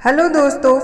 Hello दोस्तों,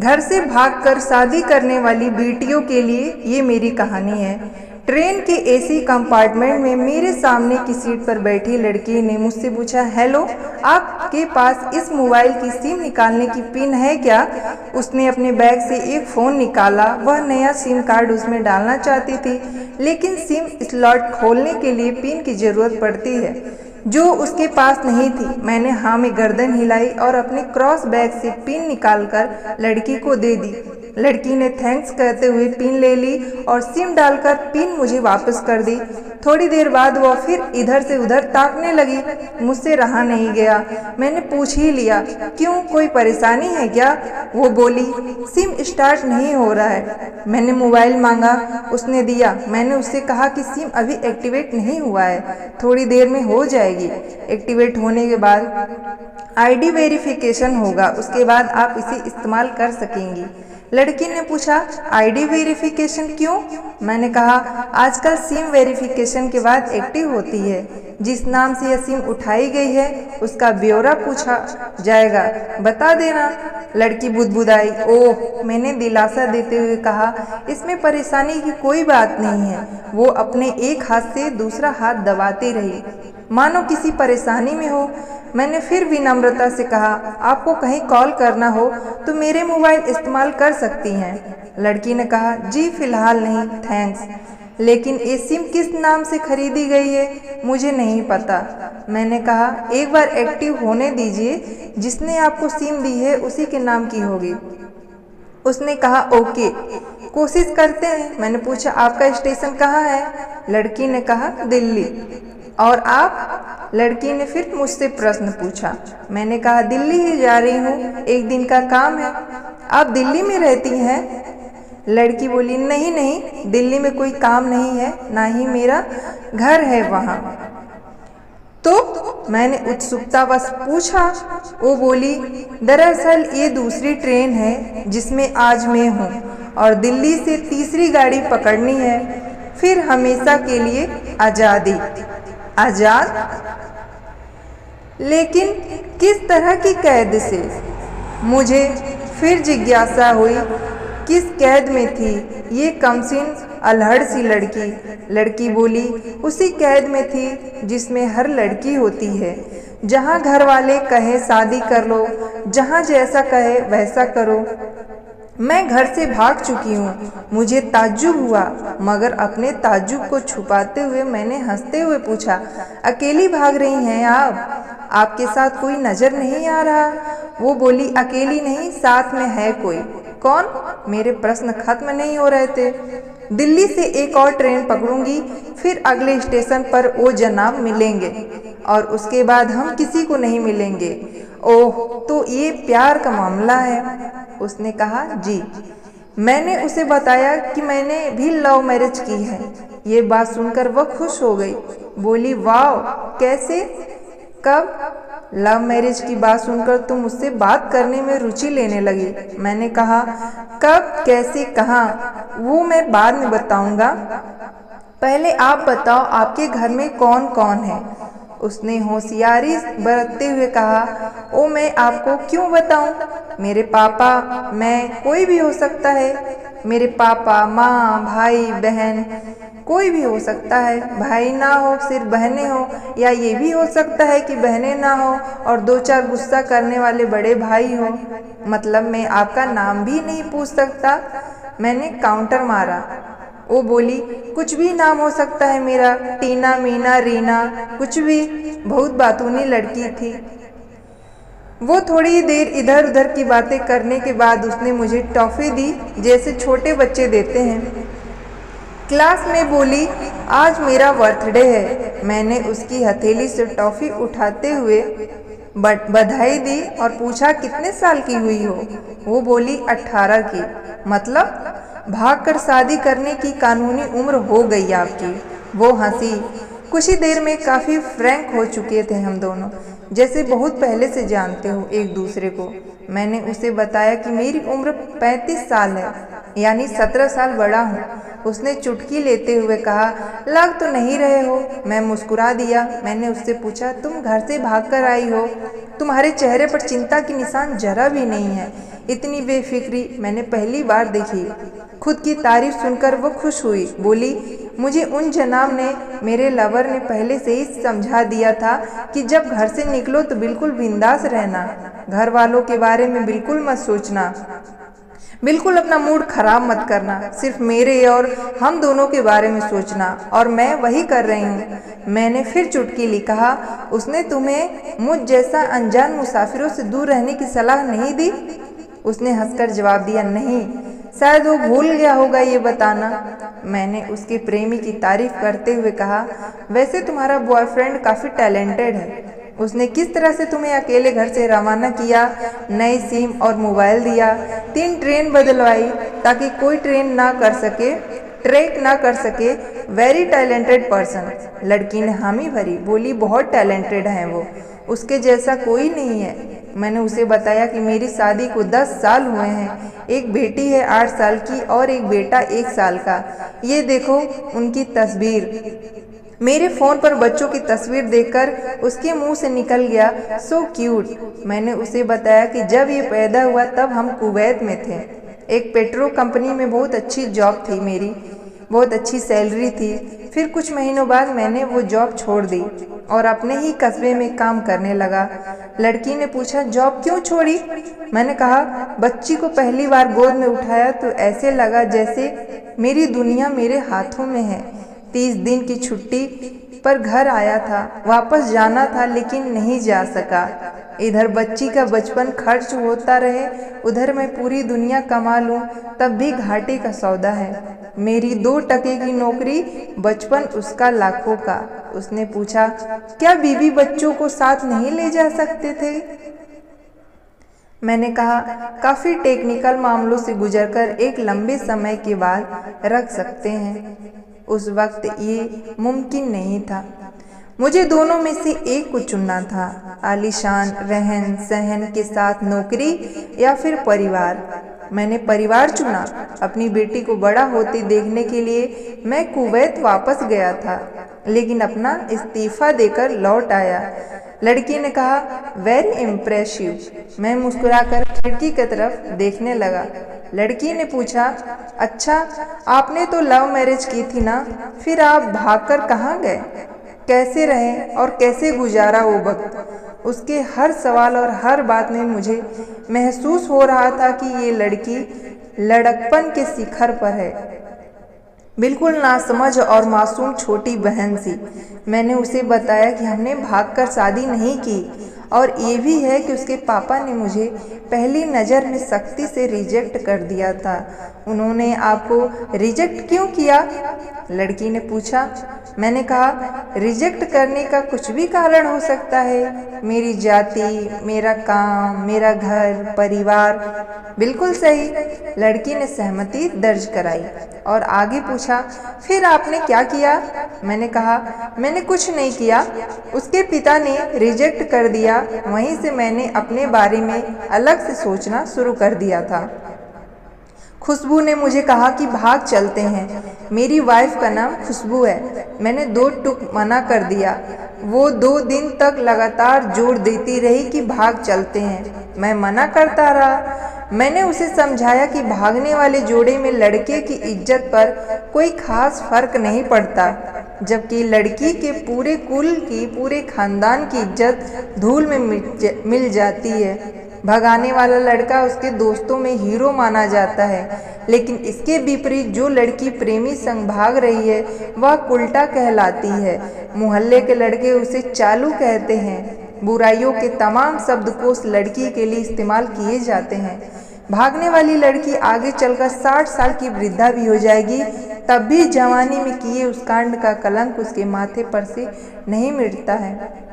घर से भागकर शादी करने वाली बेटियों के लिए ये मेरी कहानी है। ट्रेन के एसी कंपार्टमेंट में मेरे सामने की सीट पर बैठी लड़की ने मुझसे पूछा, हेलो, आपके पास इस मोबाइल की सिम निकालने की पिन है क्या? उसने अपने बैग से एक फ़ोन निकाला। वह नया सिम कार्ड उसमें डालना चाहती थी, लेकिन सिम स्लॉट खोलने के लिए पिन की ज़रूरत पड़ती है जो उसके पास नहीं थी। मैंने हाँ में गर्दन हिलाई और अपने क्रॉस बैग से पिन निकालकर लड़की को दे दी। लड़की ने थैंक्स कहते हुए पिन ले ली और सिम डालकर पिन मुझे वापस कर दी। थोड़ी देर बाद वह फिर इधर से उधर ताकने लगी। मुझसे रहा नहीं गया। मैंने पूछ ही लिया, क्यों, कोई परेशानी है क्या? वो बोली, सिम स्टार्ट नहीं हो रहा है। मैंने मोबाइल मांगा, उसने दिया। मैंने उससे कहा कि सिम अभी एक्टिवेट नहीं हुआ है, थोड़ी देर में हो जाएगी। एक्टिवेट होने के बाद आईडी वेरिफिकेशन होगा, उसके बाद आप इसे इस्तेमाल कर सकेंगी। लड़की ने पूछा, आईडी वेरिफिकेशन क्यों? मैंने कहा, आजकल सिम वेरिफिकेशन के बाद एक्टिव होती है। जिस नाम से यह सिम उठाई गई है उसका ब्यौरा पूछा जाएगा, बता देना। लड़की बुदबुदाई। ओह, मैंने दिलासा देते हुए कहा, इसमें परेशानी की कोई बात नहीं है। वो अपने एक हाथ से दूसरा हाथ दबाती रही, मानो किसी परेशानी में हो। मैंने फिर विनम्रता से कहा, आपको कहीं कॉल करना हो तो मेरे मोबाइल इस्तेमाल कर सकती हैं। लड़की ने कहा, जी फिलहाल नहीं, थैंक्स। लेकिन ये सिम किस नाम से खरीदी गई है मुझे नहीं पता। मैंने कहा, एक बार एक्टिव होने दीजिए, जिसने आपको सिम दी है उसी के नाम की होगी। उसने कहा, ओके, कोशिश करते हैं। मैंने पूछा, आपका स्टेशन कहाँ है? लड़की ने कहा, दिल्ली। और आप? लड़की ने फिर मुझसे प्रश्न पूछा। मैंने कहा, दिल्ली ही जा रही हूँ, एक दिन का काम है। आप दिल्ली में रहती हैं? लड़की बोली, नहीं नहीं, दिल्ली में कोई काम नहीं है, ना ही मेरा घर है वहाँ। तो मैंने उत्सुकतावश पूछा। वो बोली, दरअसल ये दूसरी ट्रेन है जिसमें आज मैं हूँ और दिल्ली से तीसरी गाड़ी पकड़नी है, फिर हमेशा के लिए आज़ादी। आज़ाद? लेकिन किस तरह की कैद से? मुझे फिर जिज्ञासा हुई, किस कैद में थी ये कमसिन अल्हड़ सी लड़की? लड़की बोली, उसी कैद में थी जिसमें हर लड़की होती है, जहाँ घर वाले कहे शादी कर लो, जहाँ जैसा कहे वैसा करो। मैं घर से भाग चुकी हूँ। मुझे ताज्जुब हुआ, मगर अपने ताज्जुब को छुपाते हुए मैंने हंसते हुए पूछा, अकेली भाग रही हैं आप? आपके साथ कोई नज़र नहीं आ रहा? वो बोली, अकेली नहीं, साथ में है कोई। कौन? मेरे प्रश्न खत्म नहीं हो रहे थे। दिल्ली से एक और ट्रेन पकड़ूंगी, फिर अगले स्टेशन पर वो जनाब मिलेंगे और उसके बाद हम किसी को नहीं मिलेंगे। ओह, तो ये प्यार का मामला है? उसने कहा, जी। मैंने उसे बताया कि मैंने भी लव मैरिज की है। ये बात सुनकर वह खुश हो गई। बोली, वाह, कैसे, कब? लव मैरिज की बात सुनकर तुम मुझसे बात करने में रुचि लेने लगी। मैंने कहा, कब, कैसे, कहाँ, वो मैं बाद में बताऊंगा। पहले आप बताओ, आपके घर में कौन कौन है? उसने होशियारी बरतते हुए कहा, ओ, मैं आपको क्यों बताऊं? मेरे पापा, मैं, कोई भी हो सकता है। मेरे पापा, माँ, भाई, बहन, कोई भी हो सकता है। भाई ना हो, सिर्फ बहनें हो, या ये भी हो सकता है कि बहनें ना हो और दो चार गुस्सा करने वाले बड़े भाई हो। मतलब मैं आपका नाम भी नहीं पूछ सकता? मैंने काउंटर मारा। वो बोली, कुछ भी नाम हो सकता है मेरा, टीना, मीना, रीना, कुछ भी। बहुत बातूनी लड़की थी वो। थोड़ी देर इधर उधर की बातें करने के बाद उसने मुझे टॉफ़ी दी, जैसे छोटे बच्चे देते हैं। क्लास में बोली, आज मेरा बर्थडे है। मैंने उसकी हथेली से टॉफ़ी उठाते हुए बधाई दी और पूछा, कितने साल की हुई हो? वो बोली, 18 की। मतलब भागकर शादी करने की कानूनी उम्र हो गई आपकी। वो हंसी। कुछ ही देर में काफ़ी फ्रैंक हो चुके थे हम दोनों, जैसे बहुत पहले से जानते हो एक दूसरे को। मैंने उसे बताया कि मेरी उम्र 35 साल है, यानी 17 साल बड़ा हूँ। उसने चुटकी लेते हुए कहा, लग तो नहीं रहे हो। मैं मुस्कुरा दिया। मैंने उससे पूछा, तुम घर से भागकर आई हो? तुम्हारे चेहरे पर चिंता की निशान जरा भी नहीं है। इतनी बेफिक्री मैंने पहली बार देखी। खुद की तारीफ सुनकर वो खुश हुई। बोली, मुझे उन जनाब ने, मेरे लवर ने पहले से ही समझा दिया था कि जब घर से निकलो तो बिल्कुल बिंदास रहना, घर वालों के बारे में बिल्कुल मत सोचना, बिल्कुल अपना मूड खराब मत करना, सिर्फ मेरे और हम दोनों के बारे में सोचना। और मैं वही कर रही हूँ। मैंने फिर चुटकी ली। कहा, उसने तुम्हें मुझ जैसा अनजान मुसाफिरों से दूर रहने की सलाह नहीं दी? उसने हंसकर जवाब दिया, नहीं, शायद वो भूल गया होगा ये बताना। मैंने उसके प्रेमी की तारीफ करते हुए कहा, वैसे तुम्हारा बॉयफ्रेंड काफ़ी टैलेंटेड है। उसने किस तरह से तुम्हें अकेले घर से रवाना किया, नई सिम और मोबाइल दिया, 3 ट्रेन बदलवाई ताकि कोई ट्रैक ना कर सके। Very talented person. लड़की ने हामी भरी। बोली, बहुत टैलेंटेड है वो, उसके जैसा कोई नहीं है। मैंने उसे बताया कि मेरी शादी को 10 साल हुए हैं, एक बेटी है 8 साल की और एक बेटा 1 साल का। ये देखो उनकी तस्वीर। मेरे फ़ोन पर बच्चों की तस्वीर देखकर उसके मुंह से निकल गया, सो क्यूट। मैंने उसे बताया कि जब ये पैदा हुआ तब हम कुवैत में थे, एक पेट्रो कंपनी में बहुत अच्छी जॉब थी मेरी, बहुत अच्छी सैलरी थी। फिर कुछ महीनों बाद मैंने वो जॉब छोड़ दी और अपने ही कस्बे में काम करने लगा। लड़की ने पूछा, जॉब क्यों छोड़ी? मैंने कहा, बच्ची को पहली बार गोद में उठाया तो ऐसे लगा जैसे मेरी दुनिया मेरे हाथों में है। 30 दिन की छुट्टी पर घर आया था, वापस जाना था लेकिन नहीं जा सका। इधर बच्ची का बचपन खर्च होता रहे, उधर मैं पूरी दुनिया कमा लूं तब भी घाटे का सौदा है। मेरी 2 टके की नौकरी, बचपन उसका लाखों का। उसने पूछा, क्या बीवी बच्चों को साथ नहीं ले जा सकते थे? मैंने कहा, काफ़ी टेक्निकल मामलों से गुजरकर एक लंबे समय के बाद रख सकते हैं। उस वक्त ये मुमकिन नहीं था। मुझे दोनों में से एक को चुनना था, आलीशान रहन सहन के साथ नौकरी या फिर परिवार। मैंने परिवार चुना। अपनी बेटी को बड़ा होते देखने के लिए मैं कुवैत वापस गया था, लेकिन अपना इस्तीफा देकर लौट आया। लड़की ने कहा, वेरी इम्प्रेसिव। मैं मुस्कुराकर खिड़की की तरफ देखने लगा। लड़की ने पूछा, अच्छा, आपने तो लव मैरिज की थी ना, फिर आप भागकर कहाँ गए? कैसे रहे और कैसे गुजारा वो वक्त? उसके हर सवाल और हर बात में मुझे महसूस हो रहा था कि ये लड़की लड़कपन के शिखर पर है, बिल्कुल नासमझ और मासूम छोटी बहन सी। मैंने उसे बताया कि हमने भागकर शादी नहीं की और ये भी है कि उसके पापा ने मुझे पहली नज़र में सख्ती से रिजेक्ट कर दिया था। उन्होंने आपको रिजेक्ट क्यों किया? लड़की ने पूछा। मैंने कहा, रिजेक्ट करने का कुछ भी कारण हो सकता है, मेरी जाति, मेरा काम, मेरा घर, परिवार। बिल्कुल सही। लड़की ने सहमति दर्ज कराई और आगे पूछा, फिर आपने क्या किया? मैंने कहा, मैंने कुछ नहीं किया, उसके पिता ने रिजेक्ट कर दिया। वहीं से मैंने अपने बारे में अलग से सोचना शुरू कर दिया था। खुशबू ने मुझे कहा कि भाग चलते हैं। मेरी वाइफ का नाम खुशबू है। मैंने 2 टूक मना कर दिया। वो 2 दिन तक लगातार जोर देती रही कि भाग चलते हैं। मैं मना करता रहा। मैंने उसे समझाया कि भागने वाले जोड़े में लड़के की इज्जत पर कोई खास फर्क नहीं पड़ता, जबकि लड़की के पूरे कुल की, पूरे खानदान की इज्जत धूल में मिल जाती है। भगाने वाला लड़का उसके दोस्तों में हीरो माना जाता है, लेकिन इसके विपरीत जो लड़की प्रेमी संग भाग रही है वह उल्टा कहलाती है। मोहल्ले के लड़के उसे चालू कहते हैं। बुराइयों के तमाम शब्दकोश लड़की के लिए इस्तेमाल किए जाते हैं। भागने वाली लड़की आगे चलकर 60 साल की वृद्धा भी हो जाएगी, तब भी जवानी में किए उस कांड का कलंक उसके माथे पर से नहीं मिटता है।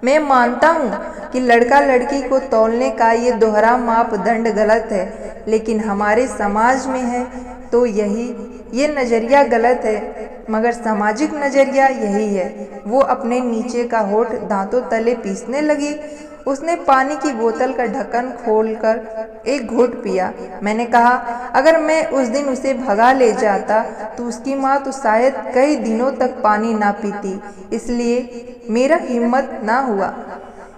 मैं मानता हूँ कि लड़का लड़की को तौलने का ये दोहरा मापदंड गलत है, लेकिन हमारे समाज में है तो ये नज़रिया गलत है, मगर सामाजिक नज़रिया यही है। वो अपने नीचे का होठ दांतों तले पीसने लगी उसने पानी की बोतल का ढक्कन खोलकर एक घूंट पिया। मैंने कहा, अगर मैं उस दिन उसे भगा ले जाता तो उसकी माँ तो शायद कई दिनों तक पानी ना पीती, इसलिए मेरा हिम्मत ना हुआ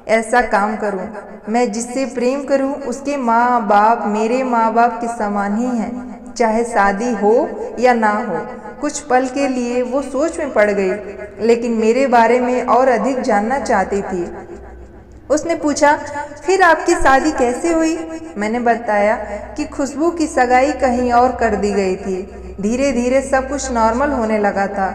ऐसा काम करूं। मैं जिससे प्रेम करूं उसके माँ बाप मेरे माँ बाप के समान ही हैं, चाहे शादी हो या ना हो। कुछ पल के लिए वो सोच में पड़ गई, लेकिन मेरे बारे में और अधिक जानना चाहती थी। उसने पूछा, फिर आपकी शादी कैसे हुई? मैंने बताया कि खुशबू की सगाई कहीं और कर दी गई थी। धीरे धीरे सब कुछ नॉर्मल होने लगा था।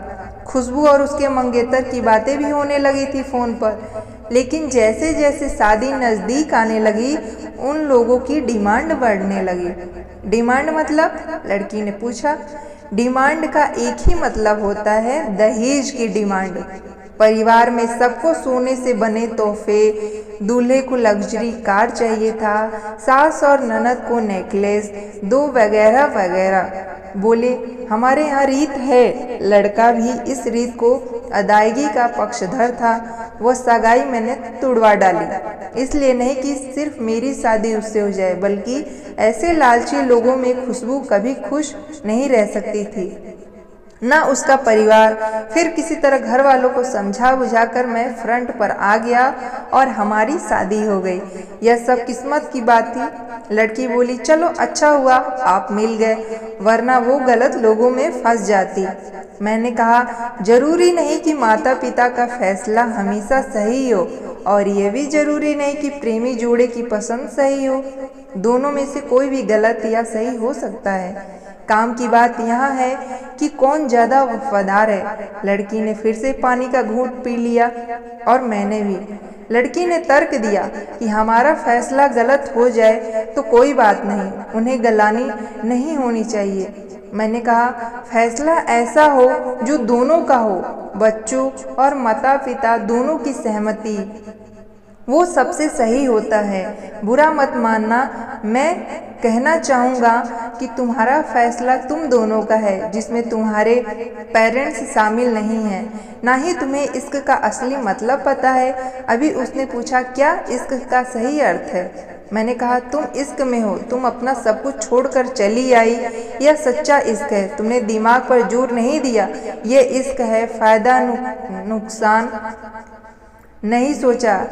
खुशबू और उसके मंगेतर की बातें भी होने लगी थी फ़ोन पर। लेकिन जैसे जैसे शादी नज़दीक आने लगी, उन लोगों की डिमांड बढ़ने लगी। डिमांड मतलब? लड़की ने पूछा। डिमांड का एक ही मतलब होता है, दहेज की डिमांड। परिवार में सबको सोने से बने तोहफे, दूल्हे को लग्जरी कार चाहिए था, सास और ननद को नेकलेस, दो वगैरह वगैरह। बोले, हमारे यहाँ रीत है। लड़का भी इस रीत को अदायगी का पक्षधर था। वह सगाई मैंने तुड़वा डाली, इसलिए नहीं कि सिर्फ मेरी शादी उससे हो जाए, बल्कि ऐसे लालची लोगों में खुशबू कभी खुश नहीं रह सकती थी, ना उसका परिवार। फिर किसी तरह घर वालों को समझा बुझाकर मैं फ्रंट पर आ गया और हमारी शादी हो गई। यह सब किस्मत की बात थी। लड़की बोली, चलो अच्छा हुआ आप मिल गए, वरना वो गलत लोगों में फंस जाती। मैंने कहा, जरूरी नहीं कि माता पिता का फैसला हमेशा सही हो, और ये भी जरूरी नहीं कि प्रेमी जोड़े की पसंद सही हो। दोनों में से कोई भी गलत या सही हो सकता है। काम की बात यहाँ है कि कौन ज्यादा वफादार है। लड़की ने फिर से पानी का घूंट पी लिया और मैंने भी। लड़की ने तर्क दिया कि हमारा फैसला गलत हो जाए तो कोई बात नहीं, उन्हें गलानी नहीं होनी चाहिए। मैंने कहा, फैसला ऐसा हो जो दोनों का हो, बच्चों और माता पिता दोनों की सहमति, वो सबसे सही होता है। बुरा मत मानना, मैं कहना चाहूँगा कि तुम्हारा फैसला तुम दोनों का है, जिसमें तुम्हारे पेरेंट्स शामिल नहीं हैं। ना ही तुम्हें इश्क का असली मतलब पता है। अभी उसने पूछा, क्या इश्क का सही अर्थ है? मैंने कहा, तुम इश्क में हो, तुम अपना सब कुछ छोड़कर चली आई। यह सच्चा इश्क है, तुमने दिमाग पर जोर नहीं दिया। ये इश्क है, फायदा नुकसान नहीं सोचा।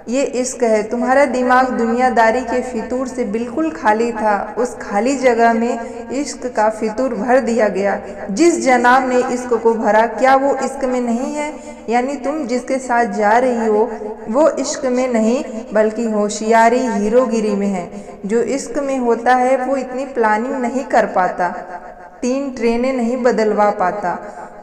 ये इश्क है। तुम्हारा दिमाग दुनियादारी के फितूर से बिल्कुल खाली था। उस खाली जगह में इश्क का फितूर भर दिया गया। जिस जनाब ने इश्क को भरा, क्या वो इश्क में नहीं है? यानी तुम जिसके साथ जा रही हो वो इश्क में नहीं, बल्कि होशियारी हीरोगिरी में है। जो इश्क में होता है वो इतनी प्लानिंग नहीं कर पाता, 3 ट्रेनें नहीं बदलवा पाता,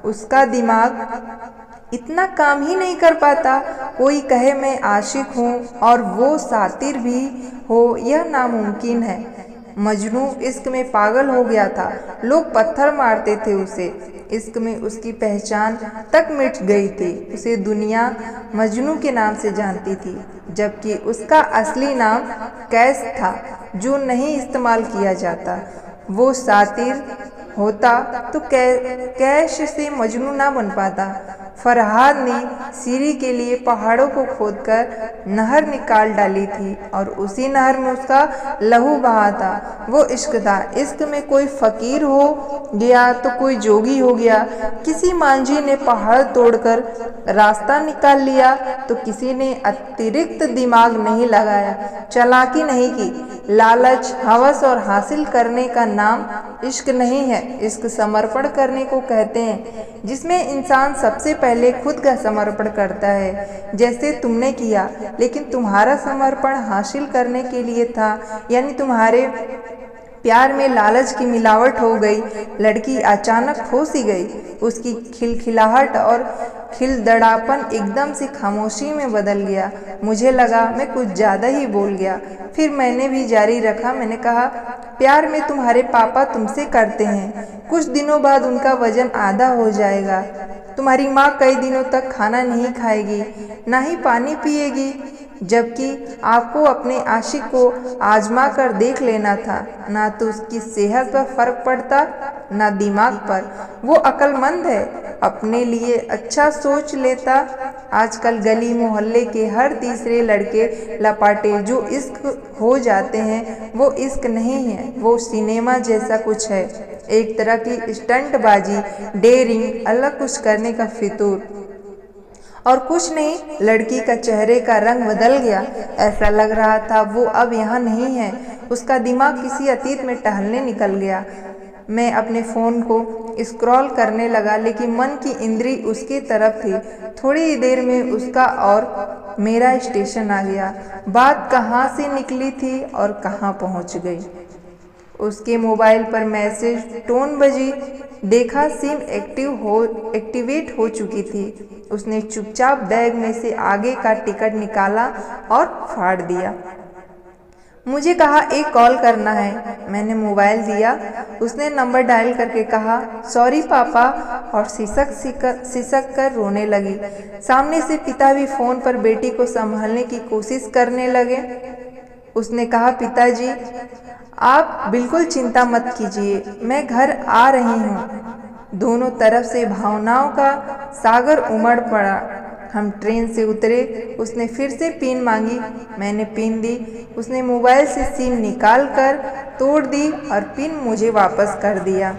उसका दिमाग इतना काम ही नहीं कर पाता। कोई कहे मैं आशिक हूँ और वो सातिर भी हो, यह नामुमकिन है। मजनू इश्क में पागल हो गया था। लोग पत्थर मारते थे उसे। इश्क में उसकी पहचान तक मिट गई थी। उसे दुनिया मजनू के नाम से जानती थी, जबकि उसका असली नाम कैस था, जो नहीं इस्तेमाल किया जाता। वो सातिर होता तो कैश से मजनू ना बन पाता। फरहाद ने सीरी के लिए पहाड़ों को खोदकर नहर निकाल डाली थी और उसी नहर में उसका लहू बहा था। वो इश्क था। इश्क में कोई फकीर हो गया तो कोई जोगी हो गया। किसी मांझी ने पहाड़ तोड़कर रास्ता निकाल लिया तो किसी ने अतिरिक्त दिमाग नहीं लगाया, चालाकी नहीं की। लालच, हवस और हासिल करने का नाम इश्क नहीं है। इश्क समर्पण करने को कहते हैं, जिसमें इंसान सबसे पहले खुद का समर्पण करता है, जैसे तुमने किया। लेकिन तुम्हारा समर्पण हासिल करने के लिए था, यानी तुम्हारे प्यार में लालच की मिलावट हो गई। लड़की अचानक खो सी गई। उसकी खिलखिलाहट और खिलदड़ापन एकदम से खामोशी में बदल गया। मुझे लगा मैं कुछ ज़्यादा ही बोल गया। फिर मैंने भी जारी रखा। मैंने कहा, प्यार में तुम्हारे पापा तुमसे करते हैं। कुछ दिनों बाद उनका वजन आधा हो जाएगा। तुम्हारी माँ कई दिनों तक खाना नहीं खाएगी, ना ही पानी पिएगी, जबकि आपको अपने आशिक को आजमा कर देख लेना था। ना तो उसकी सेहत पर फर्क पड़ता, ना दिमाग पर। वो अक्लमंद है, अपने लिए अच्छा सोच लेता। आजकल गली मोहल्ले के हर तीसरे लड़के लपाटे जो इश्क हो जाते हैं, वो इश्क नहीं है, वो सिनेमा जैसा कुछ है। एक तरह की स्टंटबाजी, डेयरिंग, अलग कुछ करने का फितूर। और कुछ नहीं, लड़की का चेहरे का रंग बदल गया। ऐसा लग रहा था वो अब यहाँ नहीं है। उसका दिमाग किसी अतीत में टहलने निकल गया। मैं अपने फ़ोन को स्क्रॉल करने लगा, लेकिन मन की इंद्री उसकी तरफ थी। थोड़ी ही देर में उसका और मेरा स्टेशन आ गया। बात कहाँ से निकली थी और कहाँ पहुँच गई। उसके मोबाइल पर मैसेज टोन बजी। देखा सिम एक्टिवेट हो चुकी थी। उसने चुपचाप बैग में से आगे का टिकट निकाला और फाड़ दिया। मुझे कहा एक कॉल करना है। मैंने मोबाइल दिया। उसने नंबर डायल करके कहा सॉरी पापा, और सिसक कर रोने लगी। सामने से पिता भी फ़ोन पर बेटी को संभालने की कोशिश करने लगे। उसने कहा पिताजी, आप बिल्कुल चिंता मत कीजिए, मैं घर आ रही हूँ। दोनों तरफ से भावनाओं का सागर उमड़ पड़ा। हम ट्रेन से उतरे। उसने फिर से पिन मांगी। मैंने पिन दी। उसने मोबाइल से सिम निकाल कर तोड़ दी और पिन मुझे वापस कर दिया।